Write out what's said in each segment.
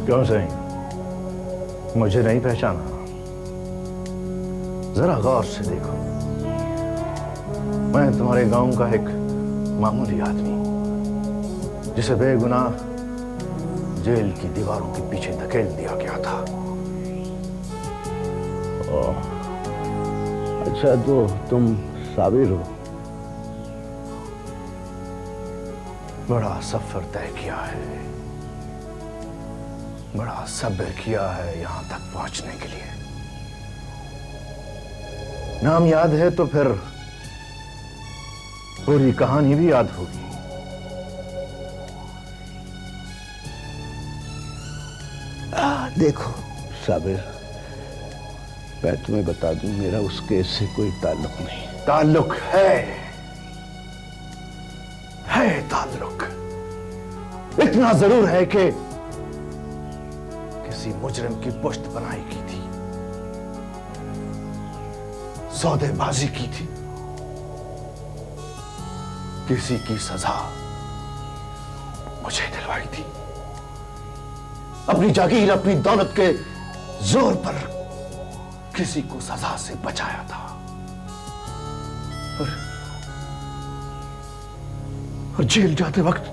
क्यों सही, मुझे नहीं पहचाना? जरा गौर से देखो, मैं तुम्हारे गांव का एक मामूली आदमी, जिसे बेगुनाह जेल की दीवारों के पीछे धकेल दिया गया था। अच्छा, तो तुम साबिर हो? बड़ा सफर तय किया है, बड़ा सब्र किया है यहां तक पहुंचने के लिए। नाम याद है तो फिर पूरी कहानी भी याद होगी। देखो साबिर, मैं तुम्हें बता दूं, मेरा उस केस से कोई ताल्लुक नहीं। ताल्लुक है ताल्लुक। इतना जरूर है कि किसी मुजरिम की पुष्ट बनाई की थी, सौदेबाजी की थी, किसी की सजा मुझे दिलवाई थी, अपनी जागीर अपनी दौलत के जोर पर किसी को सजा से बचाया था। और जेल जाते वक्त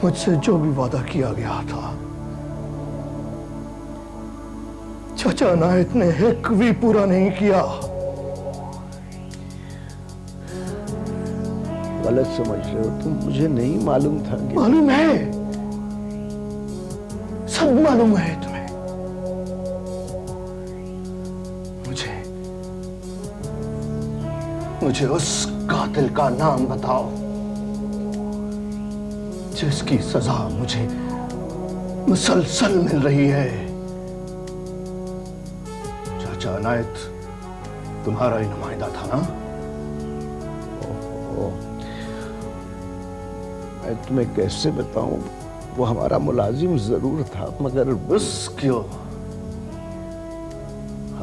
मुझसे जो भी वादा किया गया था, चाचा अनायत ने एक भी पूरा नहीं किया। गलत समझ रहे हो तुम, मुझे नहीं मालूम था कि... मालूम है, सब मालूम है तुम्हें। मुझे उस कातिल का नाम बताओ जिसकी सजा मुझे मुसलसल मिल रही है। चाचा अनायत तुम्हारा ही नुमाइंदा था ना? मैं तुम्हें कैसे बताऊं, वो हमारा मुलाजिम जरूर था, मगर बस क्यों,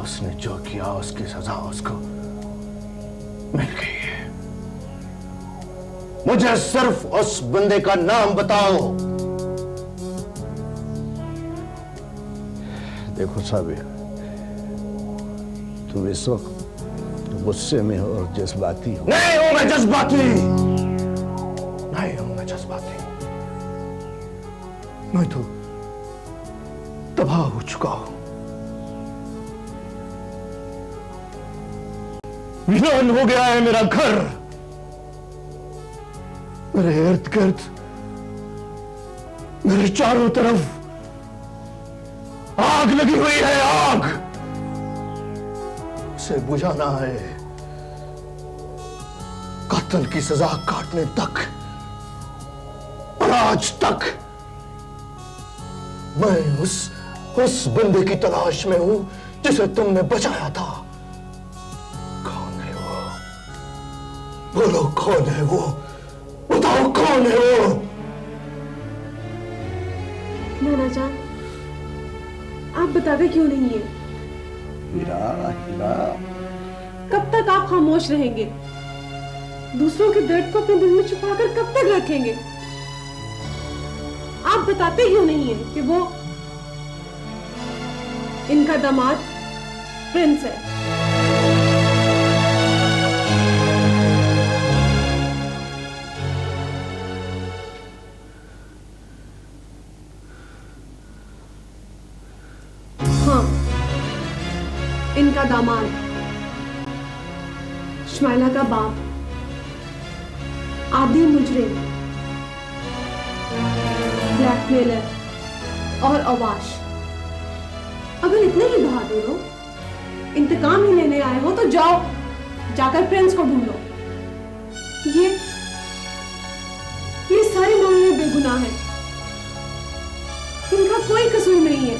उसने जो किया उसकी सजा उसको मिल गई है। मुझे सिर्फ उस बंदे का नाम बताओ। देखो साबिर, तुम इस वक्त गुस्से में हो और जज्बाती हो। नहीं हूं मैं जज्बाती, नहीं हूं मैं जज्बाती। मैं तो तबाह हो चुका हूं, वीरान हो गया है मेरा घर, मेरे इर्द गिर्द, मेरे चारों तरफ आग लगी हुई है, आग। उसे बुझाना है, कत्ल की सजा काटने तक। और आज तक मैं उस बंदे की तलाश में हूं जिसे तुमने बचाया था। बोलो कौन है वो, बताओ कौन है वो? नाना जान, आप बताते क्यों नहीं है? हीरा, हीरा। कब तक आप खामोश रहेंगे? दूसरों के दर्द को अपने दिल में छुपाकर कब तक रखेंगे? आप बताते क्यों नहीं है कि वो इनका दामाद प्रिंस है? इनका दामाद, शमाइला का बाप, आदि मुजरिम, ब्लैकमेलर और अवाश, अगर इतने ही बहादुर हो, इंतकाम ही लेने आए हो, तो जाओ, जाकर प्रिंस को ढूंढो। ये सारे मामले बेगुनाह हैं, इनका कोई कसूर नहीं है।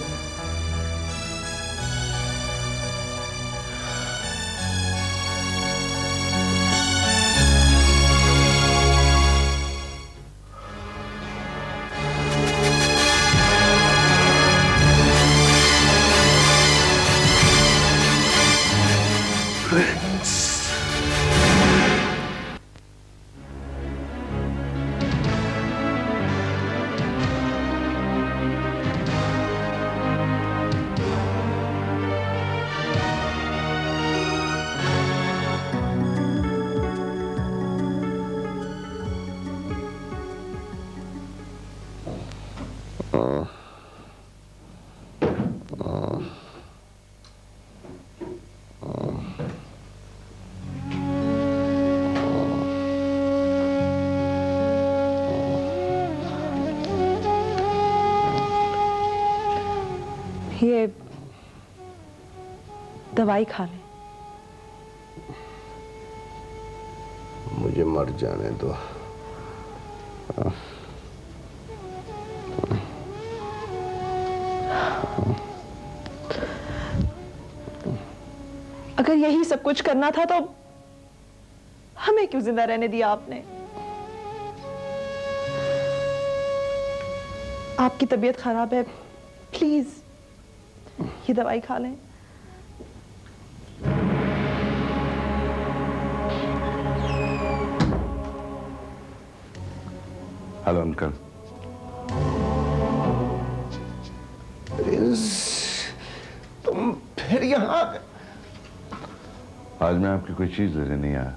ये दवाई खा लें। मुझे मर जाने दो। अगर यही सब कुछ करना था तो हमें क्यों जिंदा रहने दिया आपने? आपकी तबीयत खराब है, प्लीज ये दवाई खा लें। Hello uncle. तुम फिर यहाँ? आज मैं आपकी कोई चीज लेने नहीं आया।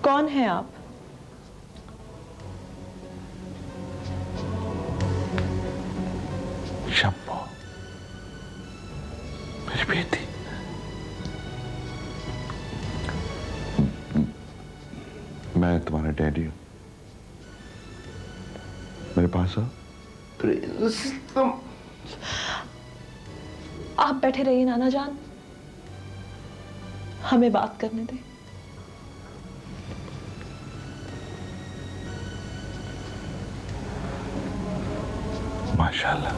कौन है आप? शंपो, मेरी बेटी। मैं तुम्हारा डैडी हूं, मेरे पास आओ। प्रिंस, तुम आप बैठे रहिए नाना जान, हमें बात करने दें। माशाल्लाह,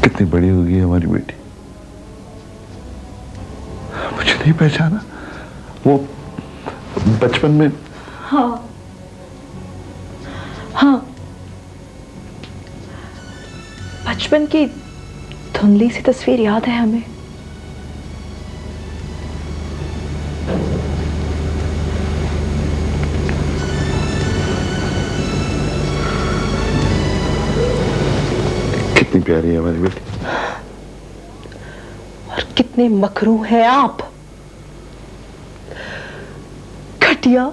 कितनी बड़ी हो गई है हमारी बेटी। मुझे नहीं पहचाना? वो बचपन में। हाँ हाँ, बचपन की धुंधली सी तस्वीर याद है हमें। कितनी प्यारी है हमारी बेटी। और कितने मकरू हैं आप। घटिया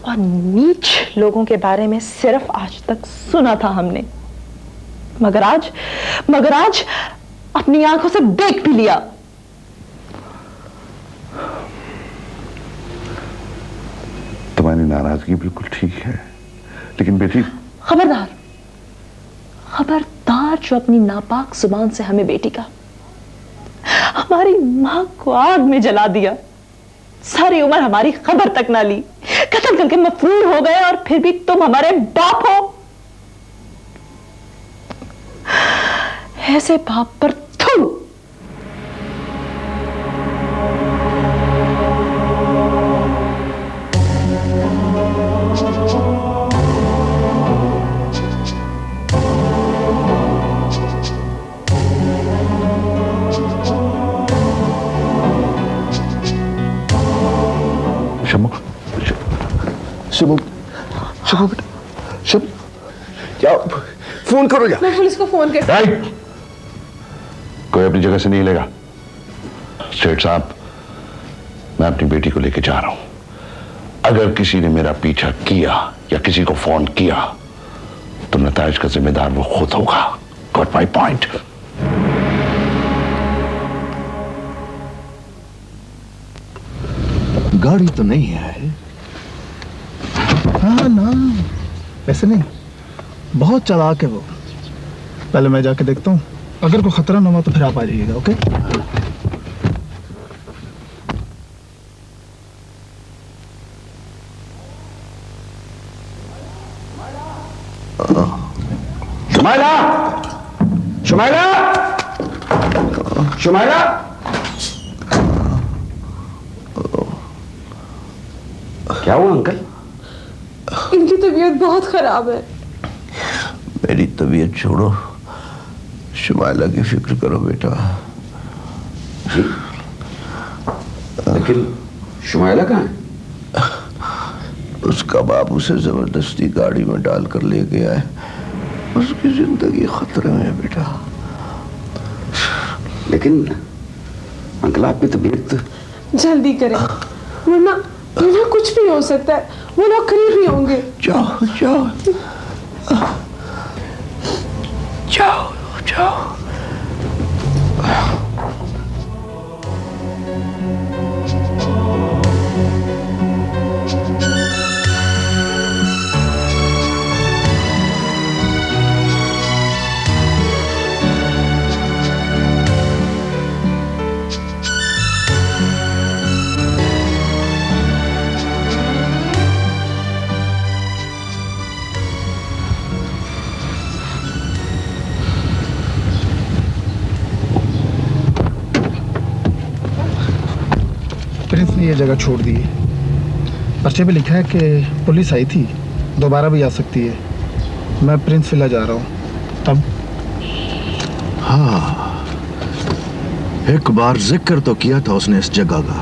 और नीच लोगों के बारे में सिर्फ आज तक सुना था हमने, मगर आज अपनी आंखों से देख भी लिया। तुम्हारी नाराजगी बिल्कुल ठीक है, लेकिन बेटी। खबरदार जो अपनी नापाक जुबान से हमें बेटी का, हमारी मां को आग में जला दिया, सारी उम्र हमारी खबर तक ना ली, कत्ल करके मफरूर हो गए, और फिर भी तुम हमारे बाप हो। ऐसे बाप पर थू। शंभू बेटा, शंभू जाओ, फोन करो जा। मैं पुलिस को फोन कर। कोई अपनी जगह से नहीं लेगा। सेठ साहब, मैं अपनी बेटी को लेके जा रहा हूं। अगर किसी ने मेरा पीछा किया या किसी को फोन किया तो नताइज का जिम्मेदार वो खुद होगा। Got my point? गाड़ी तो नहीं है। हाँ ना, ऐसे नहीं, बहुत चालाक है वो। पहले मैं जाके देखता हूँ, अगर कोई खतरा ना हुआ तो फिर आप आ जाइएगा। ओके? शुमाइला, शुमाइला, शुमाइला। क्या हुआ अंकल? इनकी तबीयत बहुत खराब है। मेरी तबीयत छोड़ो, शुमाइला की फिक्र करो बेटा। जी, लेकिन शुमाइला कहाँ है? उसका बाप उसे जबरदस्ती गाड़ी में डालकर ले गया है। उसकी जिंदगी खतरे में है बेटा। लेकिन अंकल आपकी तबीयत जल्दी करें, वरना मुझे कुछ भी हो सकता है। वो लोग करीब ही होंगे। जाओ जाओ जाओ जाओ। प्रिंस ने ये जगह छोड़ दी है। पर्चे पे लिखा है कि पुलिस आई थी, दोबारा भी आ सकती है। मैं प्रिंस विला जा रहा हूँ। तब हाँ, एक बार जिक्र तो किया था उसने इस जगह का,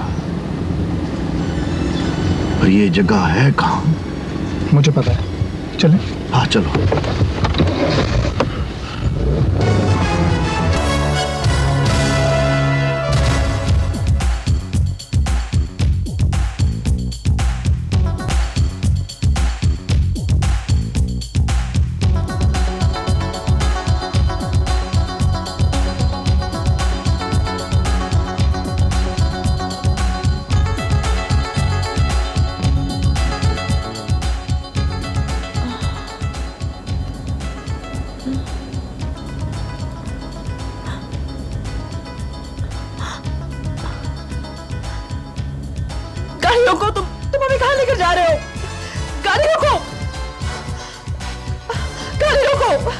पर ये जगह है कहाँ? मुझे पता है, चलें? हाँ चलो। रोको, तुम अभी कहां लेकर जा रहे हो? गाड़ी रोको, गाड़ी रोको।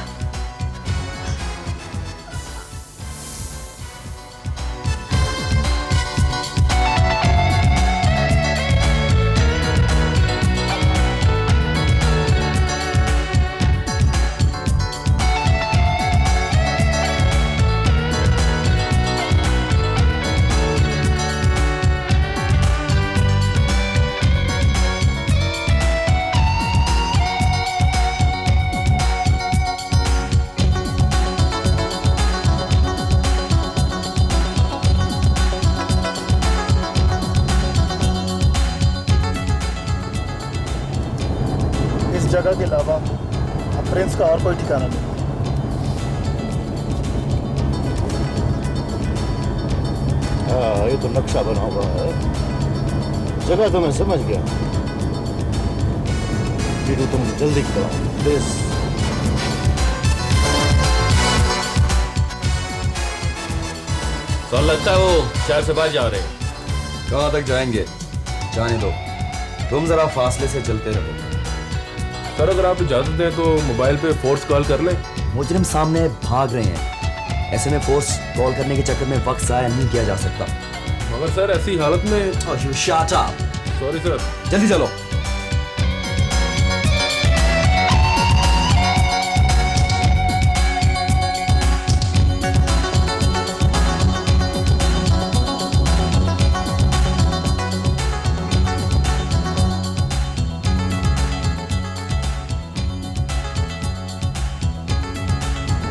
जगह के अलावा अब प्रिंस का और कोई ठिकाना नहीं। हाँ, ये तो नक्शा बना हुआ है, जगह तो मैं समझ गया। टीटू तुम जल्दी कराओ प्लीज। तो लगता है वो शहर से बाहर जा रहे हैं। कहाँ तक जाएंगे? जाने दो, तुम जरा फासले से चलते रहो। सर अगर आप इजाजत दें तो मोबाइल पे फोर्स कॉल कर लें। मुजरिम सामने भाग रहे हैं, ऐसे में फोर्स कॉल करने के चक्कर में वक्त जाया नहीं किया जा सकता। मगर सर ऐसी हालत में सॉरी सर, जल्दी चलो।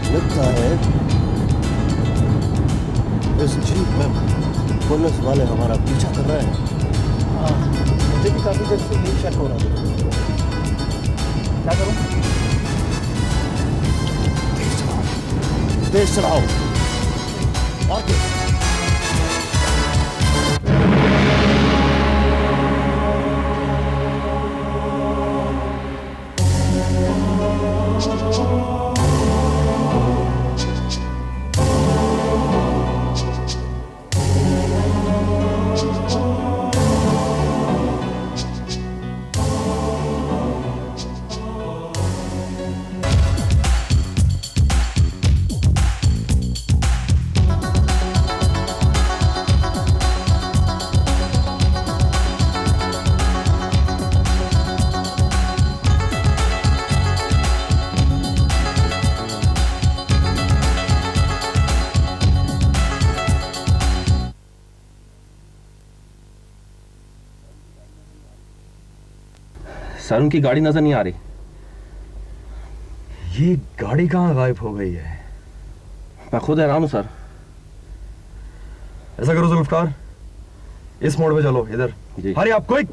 लगता है इस जीप में पुलिस वाले हमारा पीछा कर रहे हैं। मुझे भी काफी देर से यही शक हो रहा था। क्या करूं? तेज चलाओ और तेज। सर उनकी गाड़ी नजर नहीं आ रही। ये गाड़ी कहाँ गायब हो गई है? मैं खुद हैरान हूं सर। ऐसा करो जुल्फकार, इस मोड़ पे चलो, इधर। हरी आप क्विक।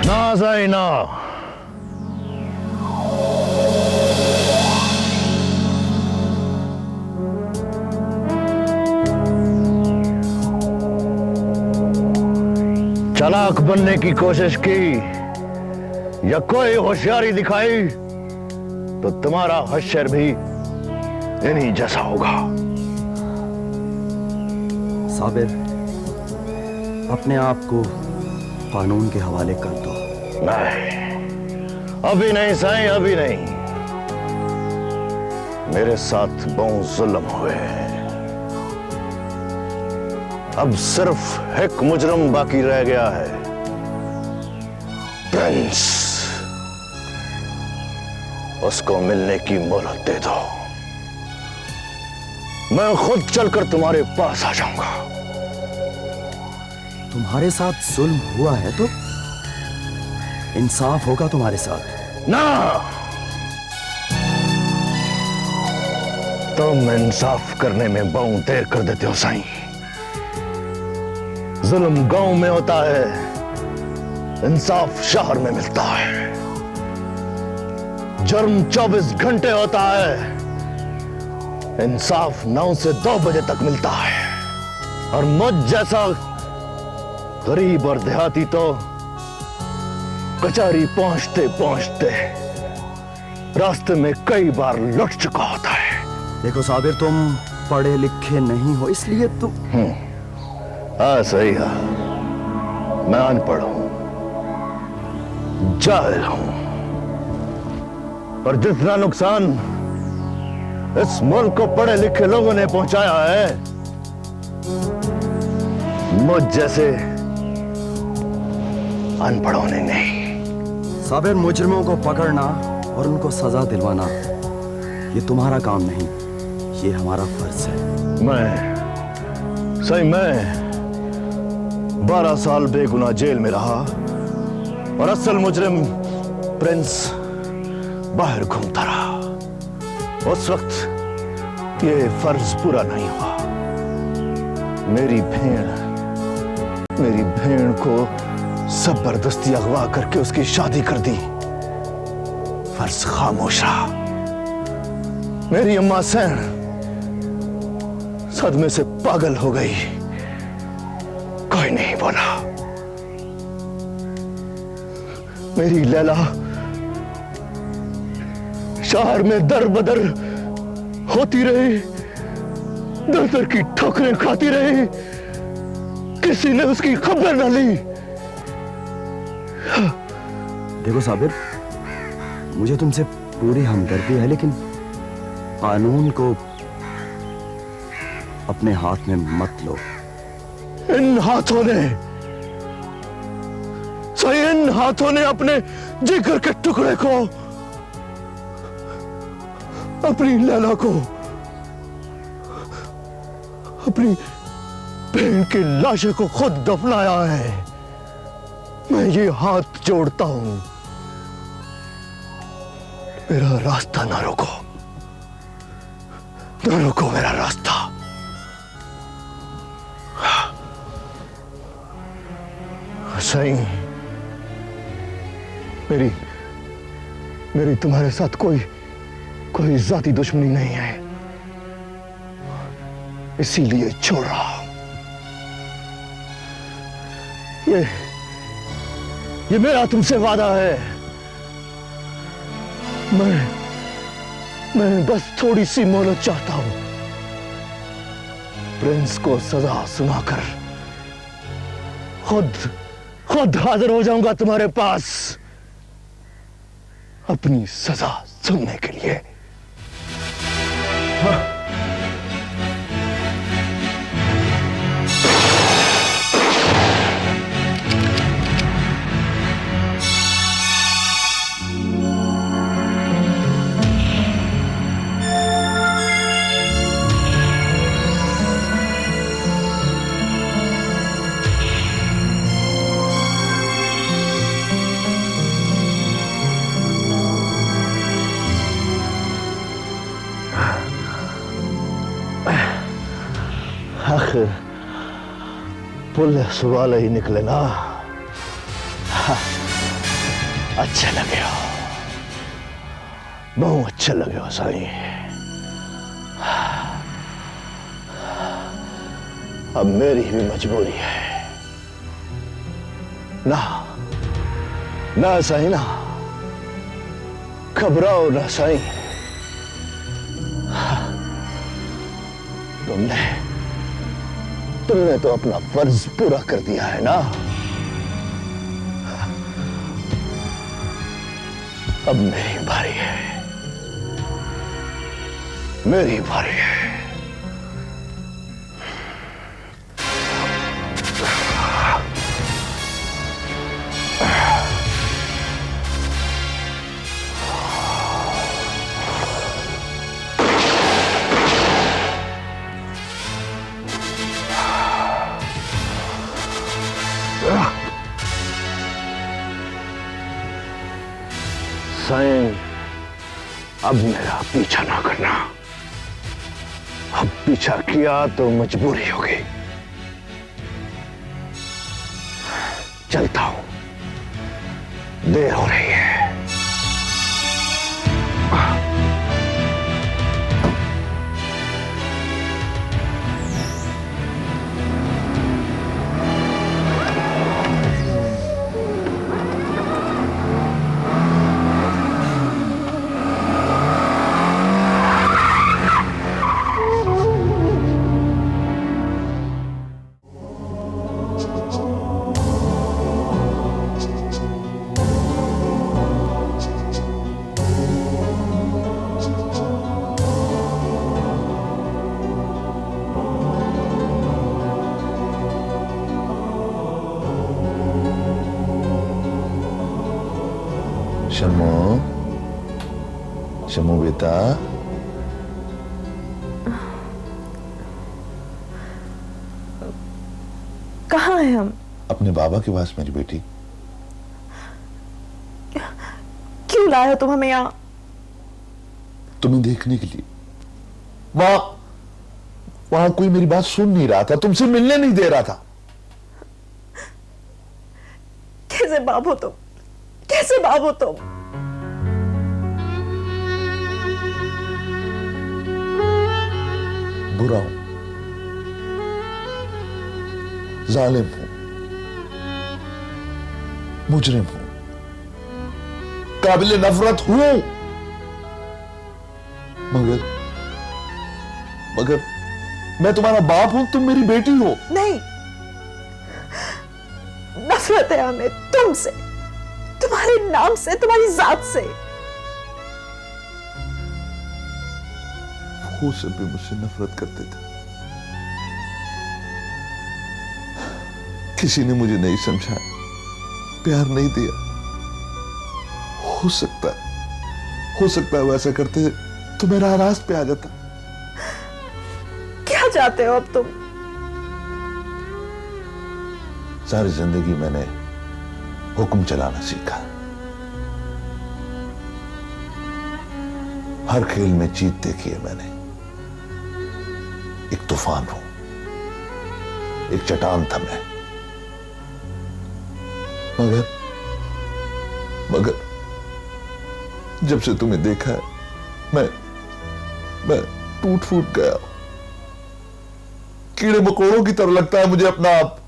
नाज़ाइना, चालाक बनने की कोशिश की या कोई होशियारी दिखाई तो तुम्हारा हश्र भी इन्हीं जैसा होगा। साबिर, अपने आप को कानून के हवाले कर दो। नहीं, अभी नहीं साईं, अभी नहीं। मेरे साथ बहुत जुल्म हुए हैं। अब सिर्फ एक मुजरम बाकी रह गया है, प्रिंस। उसको मिलने की मोहलत दे दो, मैं खुद चलकर तुम्हारे पास आ जाऊंगा। तुम्हारे साथ जुल्म हुआ है तो इंसाफ होगा तुम्हारे साथ। ना, तुम इंसाफ करने में बहुत देर कर देते हो साईं। जुल्म गांव में होता है, इंसाफ शहर में मिलता है। जुर्म 24 घंटे होता है, इंसाफ 9 से 2 बजे तक मिलता है। और मुझ जैसा गरीब और देहाती तो कचहरी पहुंचते पहुंचते रास्ते में कई बार लुट चुका होता है। देखो साबिर, तुम पढ़े लिखे नहीं हो, इसलिए तुम हाँ सही है, मैं अनपढ़ हूं, जाहिल हूं, और जितना नुकसान इस मुल्क को पढ़े लिखे लोगों ने पहुंचाया है, मुझ जैसे अनपढ़ों ने नहीं। साबिर, मुजरिमों को पकड़ना और उनको सजा दिलवाना ये तुम्हारा काम नहीं, ये हमारा फर्ज है। मैं 12 साल बेगुनाह जेल में रहा और असल मुजरिम प्रिंस बाहर घूमता रहा। उस वक्त ये फर्ज पूरा नहीं हुआ। मेरी भेड़ को जबरदस्ती अगवा करके उसकी शादी कर दी। फर्ज खामोश रहा। मेरी अम्मा सैन सदमे से पागल हो गई, कोई नहीं बोला। मेरी लैला शहर में दर बदर होती रही, दर दर की ठोकरें खाती रही, किसी ने उसकी खबर न ली। देखो साबिर, मुझे तुमसे पूरी हमदर्दी है, लेकिन कानून को अपने हाथ में मत लो। इन हाथों ने अपने जिगर के टुकड़े को, अपनी लैला को, अपनी बहन की लाशें को खुद दफनाया है। मैं ये हाथ जोड़ता हूं, मेरा रास्ता ना रोको, ना रोको मेरा रास्ता। सही, मेरी तुम्हारे साथ कोई जाती दुश्मनी नहीं है, इसीलिए छोड़ रहा हूं। ये मेरा तुमसे वादा है। मैं बस थोड़ी सी मोहलत चाहता हूं। प्रिंस को सजा सुनाकर खुद हाजिर हो जाऊंगा तुम्हारे पास अपनी सजा सुनने के लिए। आखिर पुलिस वाले ही निकले ना। अच्छे लगे हो, बहुत अच्छे लगे हो साईं। अब मेरी भी मजबूरी है ना साईं, ना घबराओ ना साईं। तुमने तो अपना फर्ज पूरा कर दिया है ना। अब मेरी बारी है, मेरी बारी है। साईं, अब मेरा पीछा ना करना। अब पीछा किया तो मजबूरी होगी। चलता हूं, देर हो रही है। शमू बेटा, कहाँ हैं हम? अपने बाबा के पास मेरी बेटी। क्यों लाए हो तुम हमें यहाँ? तुम्हें देखने के लिए। वाह, वहां कोई मेरी बात सुन नहीं रहा था, तुमसे मिलने नहीं दे रहा था। कैसे बाप हो तुम, कैसे बाप हो तुम? बुरा हूं, जालिम हूं, मुजरिम हूं, काबिल नफरत हूं, मगर मैं तुम्हारा बाप हूं, तुम मेरी बेटी हो। नहीं, नफरत है हमें तुमसे, तुम्हारे नाम से, तुम्हारी जात से। वो सब भी मुझसे नफरत करते थे। किसी ने मुझे नहीं समझा, प्यार नहीं दिया। हो सकता है वैसा करते तो मेरा रास्त पे आ जाता। क्या चाहते हो अब तुम? सारी जिंदगी मैंने हुक्म चलाना सीखा। हर खेल में जीत देखी है मैंने। एक तूफान हूं, एक चट्टान था मैं, मगर जब से तुम्हें देखा है मैं टूट फूट गया हूं। कीड़े मकोड़ों की तरह लगता है मुझे अपना आप।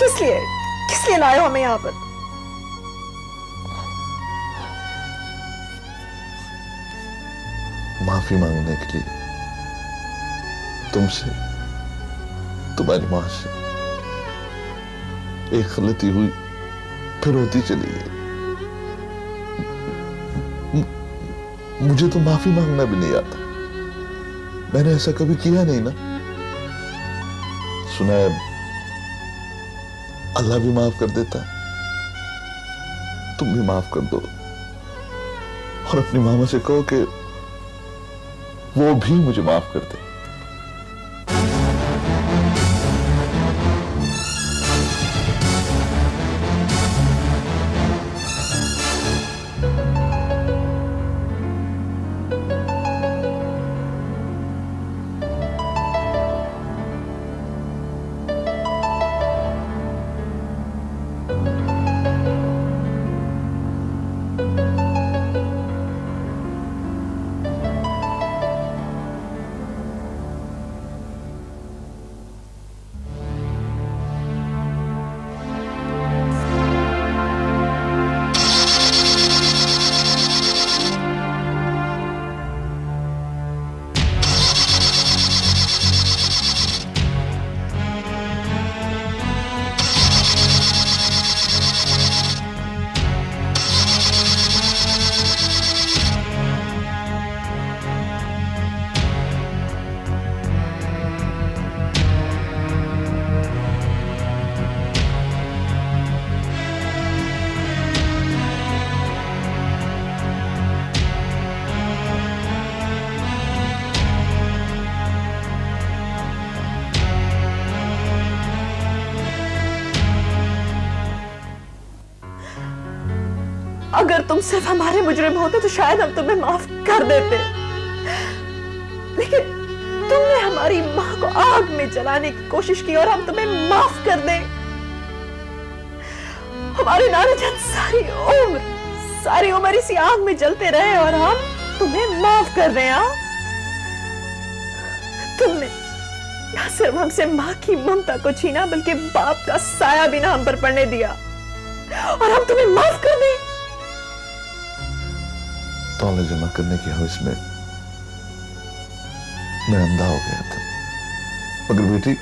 किस लिए लाए हो हमें यहां पर? माफी मांगने के लिए, तुमसे, तुम्हारी मां से। एक गलती हुई, फिर होती चली गई। मुझे तो माफी मांगना भी नहीं आता। मैंने ऐसा कभी किया नहीं ना। सुना है अल्लाह भी माफ कर देता है। तुम भी माफ कर दो और अपनी मामा से कहो कि वो भी मुझे माफ कर दे। अगर तुम सिर्फ हमारे मुजरिम होते तो शायद हम तुम्हें माफ कर देते, लेकिन तुमने हमारी मां को आग में जलाने की कोशिश की और हम तुम्हें माफ कर दें। हमारे नाना जान सारी उम्र इसी आग में जलते रहे और हम तुम्हें माफ कर दें। हाँ, तुमने ना सिर्फ हमसे मां की ममता को छीना बल्कि बाप का साया भी ना हम पर पड़ने दिया, और हम तुम्हें माफ कर दें। तौले जमा करने की हवस में मैं अंधा हो गया था, मगर बेटी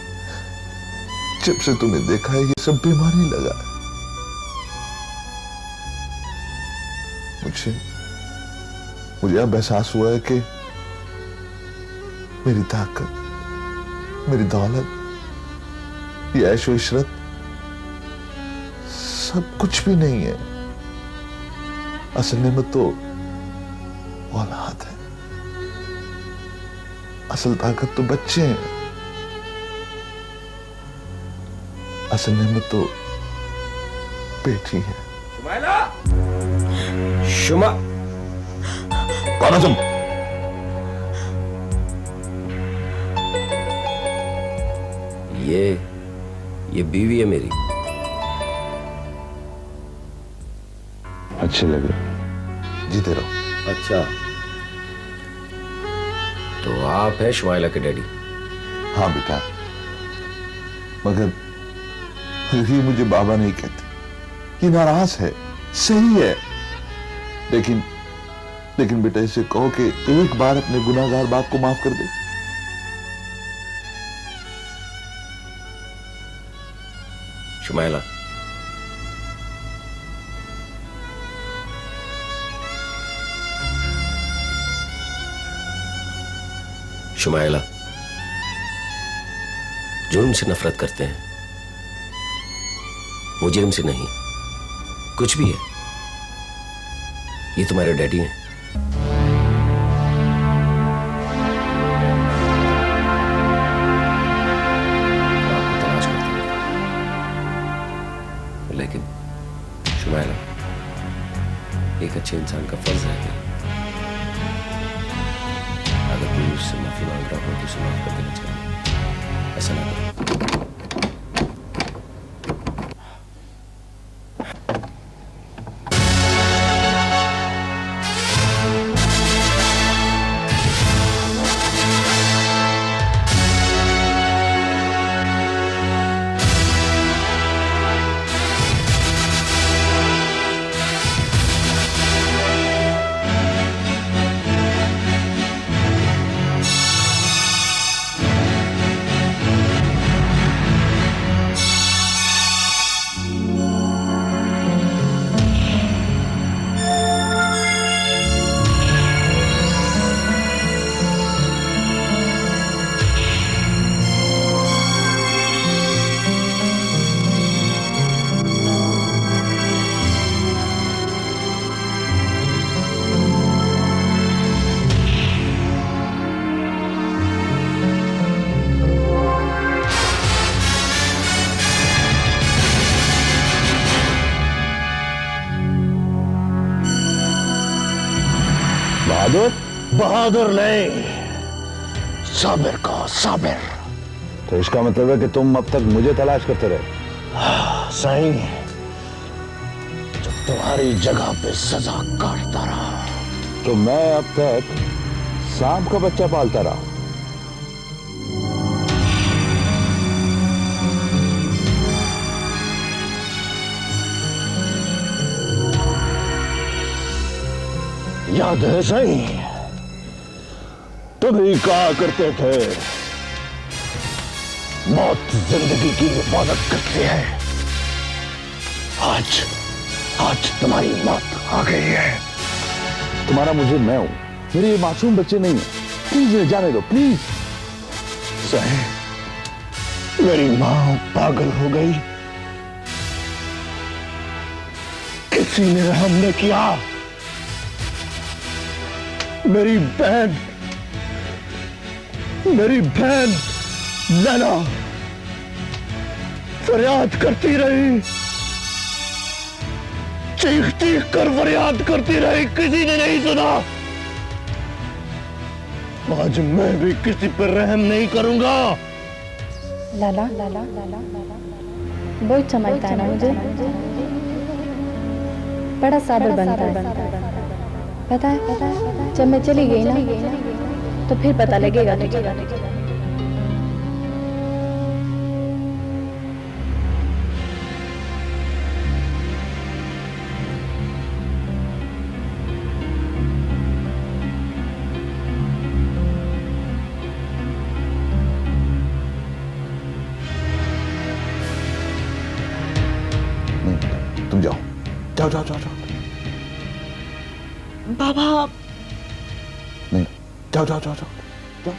जब से तुम्हें देखा है ये सब बेमानी लगा है। मुझे अब एहसास हुआ है कि मेरी ताकत, मेरी दौलत, ये ऐशो इशरत सब कुछ भी नहीं है। असल नेमत तो औलाद है, असल ताकत तो बच्चे हैं, असल नेमत तो बेटी है। शुमा, कौन हो तुम? ये बीवी है मेरी। अच्छे लगे, जीते रहो। अच्छा, तो आप हैं शुमाइला के डैडी? हाँ बेटा, मगर ये मुझे बाबा नहीं कहते, ये नाराज है, सही है, लेकिन बेटा इसे कहो कि एक बार अपने गुनाहगार बाप को माफ कर दे। शुमाइला, शुमाइला, जुर्म से नफरत करते हैं, मुजरिम से नहीं। कुछ भी है, ये तुम्हारे डैडी हैं। आपको तलाश करते हैं, लेकिन शुमाइला, एक अच्छे इंसान का फर्ज है कि अगर कोई उससे माफी मांग रहा हो तो उसे माफ कर देना चाहिए। ऐसा ना करो। बहादुर नहीं, साबिर का साबिर। तो इसका मतलब है कि तुम अब तक मुझे तलाश करते रहे? सही, जब तुम्हारी जगह पे सजा काटता रहा तो मैं अब तक सांप का बच्चा पालता रहा। याद है सही, तुम ही कहा करते थे मौत जिंदगी की हिफाजत करती है। आज तुम्हारी मौत आ गई है। तुम्हारा मुझे मैं हूं, मेरे ये मासूम बच्चे नहीं है। प्लीज जाने दो, प्लीज। सही, मेरी मां पागल हो गई, किसी ने रहम न किया। मेरी बहन लैला फरियाद करती रही, चीख चीख कर फरियाद करती रही, किसी ने नहीं सुना। आज मैं भी किसी पर रहम नहीं करूंगा। लाला बहुत समझता है ना मुझे, बड़ा साबिर बनता है। पता है जब मैं चली गई ना तो फिर पता लगेगा तुझे। तुम जाओ जाओ जाओ जाओ जाओ। बाबा नहीं, जाओ जाओ जाओ जाओ जाओ।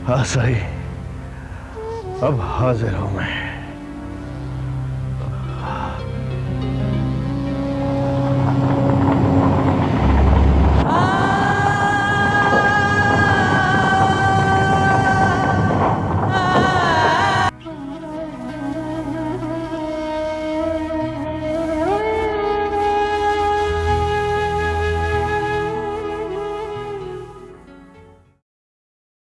हाँ सही, अब हाजिर हूं मैं।